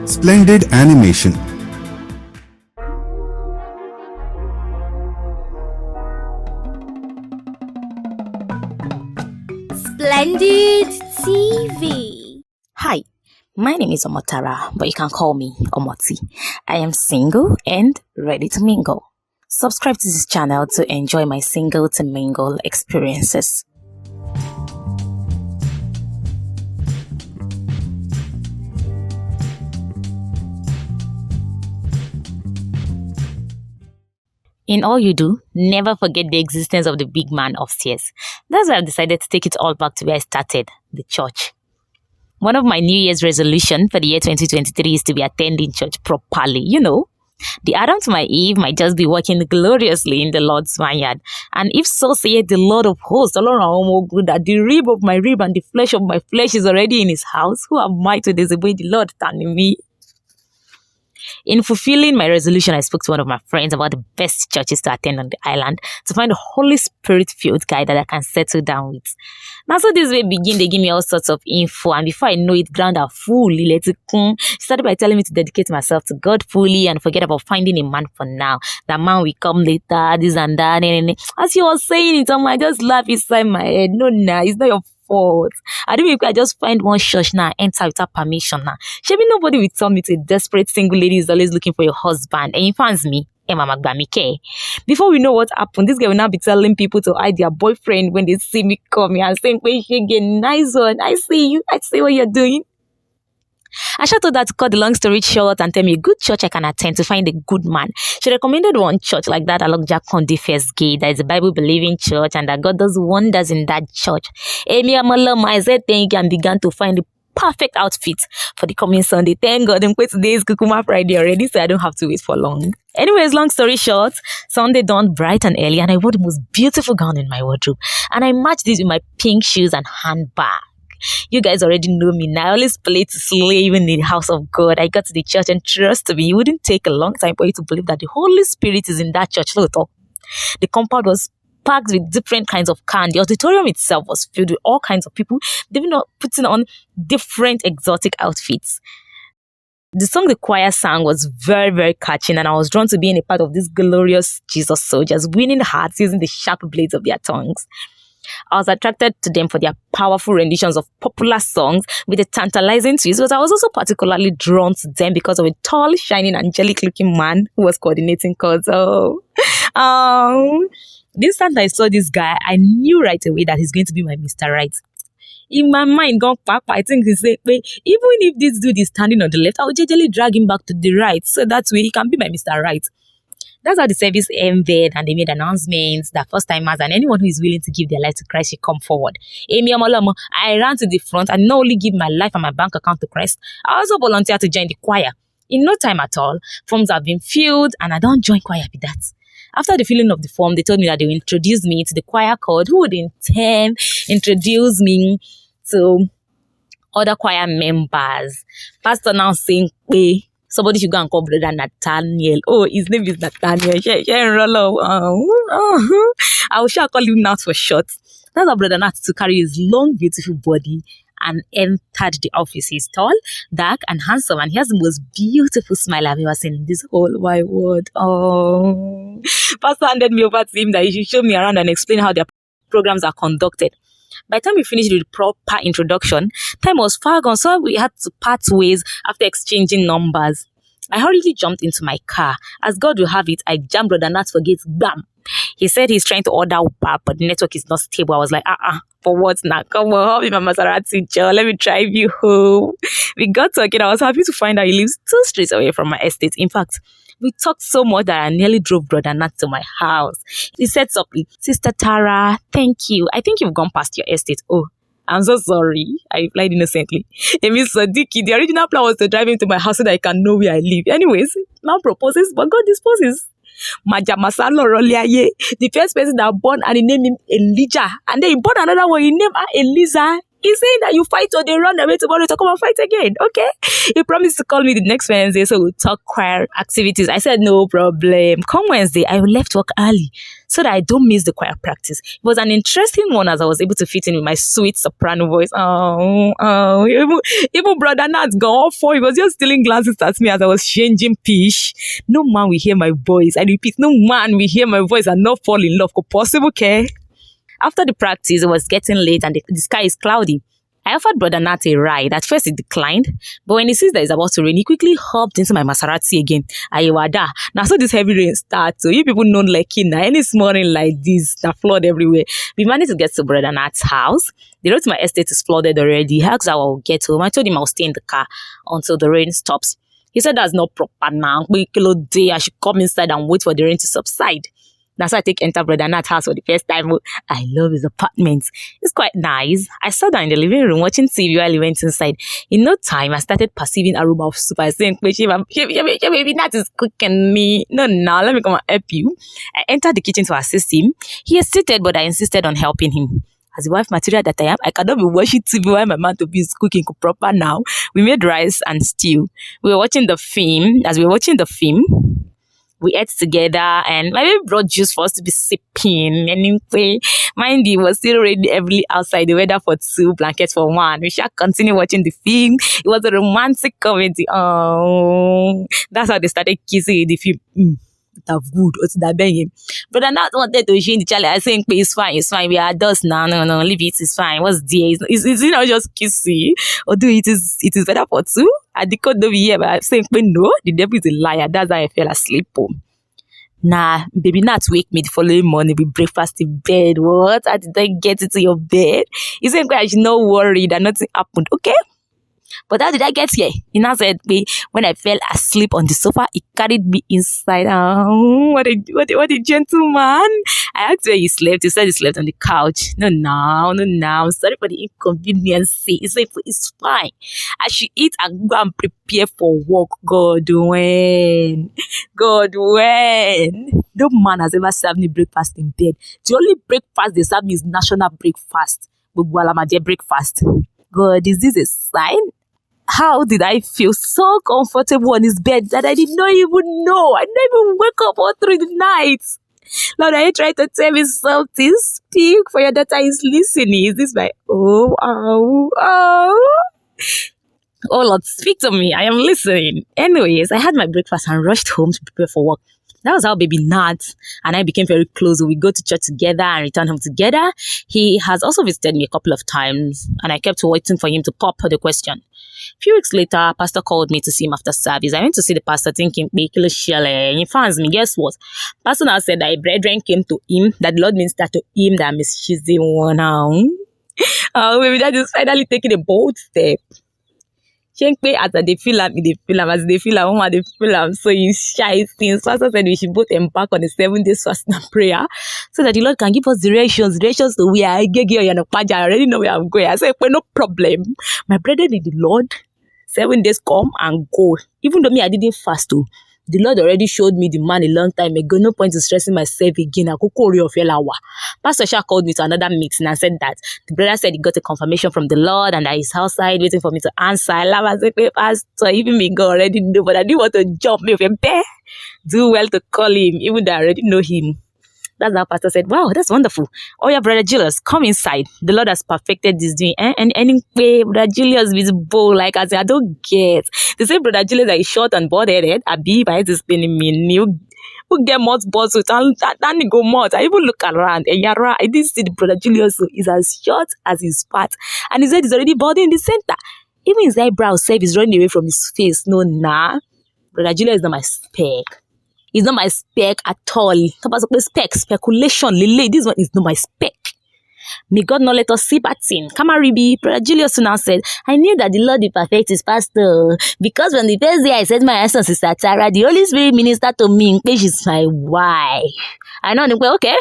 Splendid Animation. Splendid TV. Hi, my name is Omotara, but you can call me Omotee. I am single and ready to mingle. Subscribe to this channel to enjoy my single to mingle experiences. In all you do, never forget the existence of the big man upstairs. That's why I've decided to take it all back to where I started, the church. One of my New Year's resolution for the year 2023 is to be attending church properly. You know, the Adam to my Eve might just be working gloriously in the Lord's vineyard. And if so saith the Lord of hosts, that the rib of my rib and the flesh of my flesh is already in his house, who am I to disobey the Lord standing me? In fulfilling my resolution, I spoke to one of my friends about the best churches to attend on the island to find a Holy Spirit-filled guy that I can settle down with. Now, so this way begin, they give me all sorts of info, and before I know it, ground are fully let it come. She started by telling me to dedicate myself to God fully and forget about finding a man for now. That man will come later, this and that. And as you were saying it, I just laugh inside my head. No, it's not your fault. I don't think I just find one church now, enter without permission now. Maybe nobody will tell me to a desperate single lady is always looking for your husband. And he finds me. Before we know what happened, this guy will now be telling people to hide their boyfriend when they see me coming and saying, "Wait, you get nice one. I see you. I see what you're doing." I shouted that to cut the long story short and tell me a good church I can attend to find a good man. She recommended one church like that along Jack Conde First Gate, that is a Bible-believing church and that God does wonders in that church. I said thank you and began to find the perfect outfit for the coming Sunday. Thank God, today is Kukuma Friday already, so I don't have to wait for long. Anyways, long story short, Sunday dawned bright and early and I wore the most beautiful gown in my wardrobe. And I matched this with my pink shoes and handbag. You guys already know me now. I always play to slay even in the house of God. I got to the church and trust me, it wouldn't take a long time for you to believe that the Holy Spirit is in that church. The compound was packed with different kinds of cars. The auditorium itself was filled with all kinds of people. They've been putting on different exotic outfits. The song the choir sang was very, very catching, and I was drawn to being a part of these glorious Jesus soldiers, winning hearts using the sharp blades of their tongues. I was attracted to them for their powerful renditions of popular songs with a tantalizing twist, but I was also particularly drawn to them because of a tall, shining, angelic-looking man who was coordinating chords. The instant I saw this guy, I knew right away that he's going to be my Mr. Right. In my mind, I think he said, even if this dude is standing on the left, I will gently drag him back to the right, so that way he can be my Mr. Right. That's how the service ended, and they made announcements that first-timers and anyone who is willing to give their life to Christ should come forward. I ran to the front and not only give my life and my bank account to Christ, I also volunteered to join the choir. In no time at all, forms have been filled, and I don't join choir with that. After the filling of the form, they told me that they will introduce me to the choir chord, who would in turn introduce me to other choir members. Pastor now saying, somebody should go and call Brother Nathaniel. Oh, his name is Nathaniel. I will call him Nat for short. That's how Brother Nat to carry his long, beautiful body and entered the office. He's tall, dark, and handsome, and he has the most beautiful smile I've ever seen in this whole wide world. Oh, Pastor handed me over to him that he should show me around and explain how their programs are conducted. By the time we finished with the proper introduction, time was far gone, so we had to part ways after exchanging numbers. I hurriedly jumped into my car. As God will have it, I jammed Brother Nat for gates. Bam! He said he's trying to order Uber, but the network is not stable. I was like, for what now? Come on, help me, my Maserati, Joe. Let me drive you home. We got talking. I was happy to find out he lives 2 streets away from my estate. In fact, we talked so much that I nearly drove Brother Nat to my house. He said something. "Sister Tara, thank you. I think you've gone past your estate." "Oh, I'm so sorry," I replied innocently. Miss Sadiki, the original plan was to drive him to my house so that I can know where I live. Anyways, man proposes, but God disposes. The first person that born and he named him Elijah, and then he born another one, he named her Eliza. He's saying that you fight or they run away tomorrow to come and fight again. Okay. He promised to call me the next Wednesday so we'll talk choir activities. I said, no problem. Come Wednesday, I left work early so that I don't miss the choir practice. It was an interesting one as I was able to fit in with my sweet soprano voice. Even brother Nat's gone for. He was just stealing glances at me as I was changing pitch. No man will hear my voice. I repeat, no man will hear my voice and not fall in love. Could possible, okay? After the practice, it was getting late and the sky is cloudy. I offered Brother Nat a ride. At first, he declined, but when he sees that it's about to rain, he quickly hopped into my Maserati again. Ayewada. Now, so this heavy rain starts. So you people know like any morning like this, the flood everywhere. We managed to get to Brother Nat's house. The road to my estate is flooded already. He asked how I'll get home. I told him I'll stay in the car until the rain stops. He said that's not proper now. I should come inside and wait for the rain to subside. That's why I enter Brother Nat's house for the first time. I love his apartment. It's quite nice. I sat down in the living room watching TV while he went inside. In no time, I started perceiving aroma of soup. I said, baby Nat is cooking me. No, let me come and help you. I entered the kitchen to assist him. He hesitated, but I insisted on helping him. As a wife material that I am, I cannot be watching TV while my man to be cooking proper now. We made rice and stew. We were watching the film. As we were watching the film, we ate together and my baby brought juice for us to be sipping. Anyway, mind you, it was still raining heavily outside. The weather for 2, blankets for 1. We shall continue watching the film. It was a romantic comedy. Oh, that's how they started kissing in the film. That's good. What's that banging? But I not wanted to change the child. I think it's fine. We are adults now. No, leave it. It's fine. What's there? It's not just kissing. Although it is better for 2. I decode over here, but I'm saying no. The devil is a liar. That's how I fell asleep. Nah, baby Nat wake me the following morning with breakfast in bed. What? How did I get into your bed? He said I should not worry that nothing happened. Okay. But how did I get here? He now said, when I fell asleep on the sofa, he carried me inside. Oh, what a gentleman. I asked where he slept. He said he slept on the couch. No. I'm sorry for the inconvenience. He said, it's fine. I should eat and go and prepare for work. God, when? No man has ever served me breakfast in bed. The only breakfast they serve me is national breakfast. Breakfast. God, is this a sign? How did I feel so comfortable on his bed that I did not even know? I didn't even wake up all through the night. Lord, are you trying to tell me something? Speak, for your daughter is listening. Is this my oh, Lord, speak to me. I am listening. Anyways, I had my breakfast and rushed home to prepare for work. That was how baby Nat and I became very close. We go to church together and return home together. He has also visited me a couple of times and I kept waiting for him to pop the question. A few weeks later, pastor called me to see him after service. I went to see the pastor thinking, fans me. Guess what? Pastor now said that a brethren came to him, that the Lord ministered to him, that Miss Shizzy one now. Oh, maybe that is finally taking a bold step. As they feel am, as they feel am, they feel am. So he's shy things. Pastor said we should both embark on a 7 days fast and prayer so that the Lord can give us directions to where I already know where I'm going. I said, no problem. My brethren in the Lord, 7 days come and go. Even though I didn't fast too. The Lord already showed me the man a long time ago. No point in stressing myself again. Pastor Shah called me to another meeting and said that the brother said he got a confirmation from the Lord and that he's outside waiting for me to answer. I said, Pastor, even me God already know, but I didn't want to jump me with him. Do well to call him, even though I already know him. That's how Pastor said, wow, that's wonderful. Oh yeah, Brother Julius, come inside. The Lord has perfected this doing. And anyway, Brother Julius is bold. Like I don't get. They say Brother Julius is short and bald-headed. Abi, by explaining me new. Who get more balls with and go more. I even look around. And Yara, I didn't see the Brother Julius is as short as his fat. And he said he's already bald in the center. Even his eyebrows say he's running away from his face. No, nah. Brother Julius is not my spec. It's not my spec at all. Speculation, Lily. This one is not my spec. May God not let us see bad thing. Kamaribi, Brother Julius now said, I knew that the Lord will perfect his pastor. Because when the first day I said my answer, Sister Tara, the Holy Spirit ministered to me, she's my wife. I know, okay.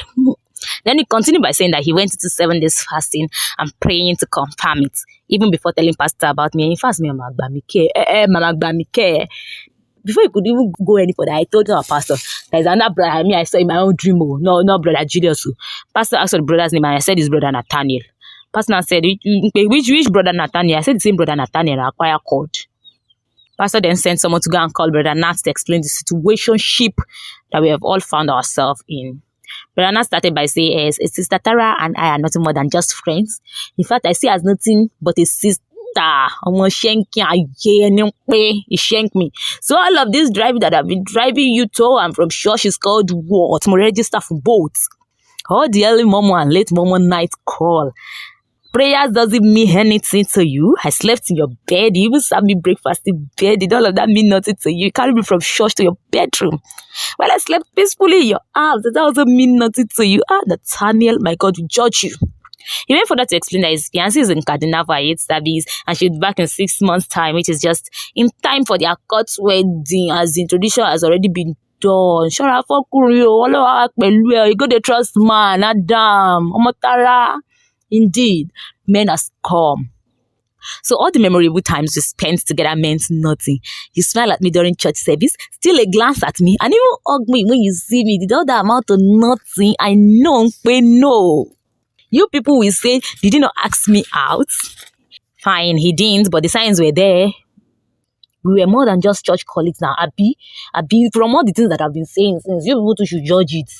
Then he continued by saying that he went into 7 days fasting and praying to confirm it. Even before telling pastor about me. In fact, Mama Gbamike. Before he could even go any further, I told our pastor, there's another brother I saw in my own dream. No, Brother Julius. Pastor asked for the brother's name and I said his brother Nathaniel. Pastor now said, which brother Nathaniel? I said the same brother Nathaniel, I acquire called. Pastor then sent someone to go and call Brother Nat to explain the situationship that we have all found ourselves in. Brother Nat started by saying, Sister Tara and I are nothing more than just friends. In fact, I see her as nothing but a sister. He shanked me. So all of this driving that I've been driving you to and from church is called what? I'm register for both. All the early momo and late momo night call. Prayers doesn't mean anything to you. I slept in your bed. You even served me breakfast in bed. Did all of that mean nothing to you? You carried me from church to your bedroom. Well, I slept peacefully in your arms. Does that also mean nothing to you? Nathaniel, my God, will judge you. He went further to explain that his fiancée is in Kaduna for 8 service and she'll be back in 6 months' time, which is just in time for their court wedding, as the tradition has already been done. You go to trust man, Adam, Omotee. Indeed, men has come. So all the memorable times we spent together meant nothing. You smile at me during church service, still a glance at me, and even hug me when you see me. Did all that amount of nothing? I know, but no. You people will say, did he not ask me out? Fine, he didn't, but the signs were there. We were more than just church colleagues now. Abi, from all the things that I've been saying since, you people too should judge it.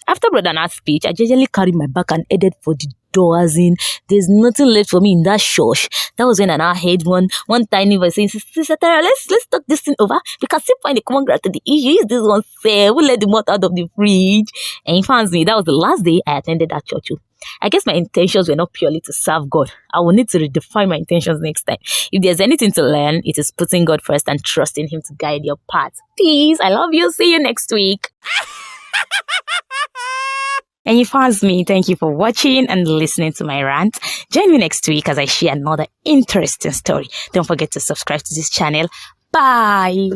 After Brother Nat's speech, I generally carried my back and headed for the door, as in, there's nothing left for me in that church. That was when I now heard one tiny voice saying, Sister Tara, let's talk this thing over. We can still find a common ground to the issue. Is this one fair? We'll let the mouth out of the fridge. And he finds me, that was the last day I attended that church. I guess my intentions were not purely to serve God. I will need to redefine my intentions next time. If there's anything to learn, it is putting God first and trusting Him to guide your path. Peace. I love you. See you next week. And you found me. Thank you for watching and listening to my rant. Join me next week as I share another interesting story. Don't forget to subscribe to this channel. Bye.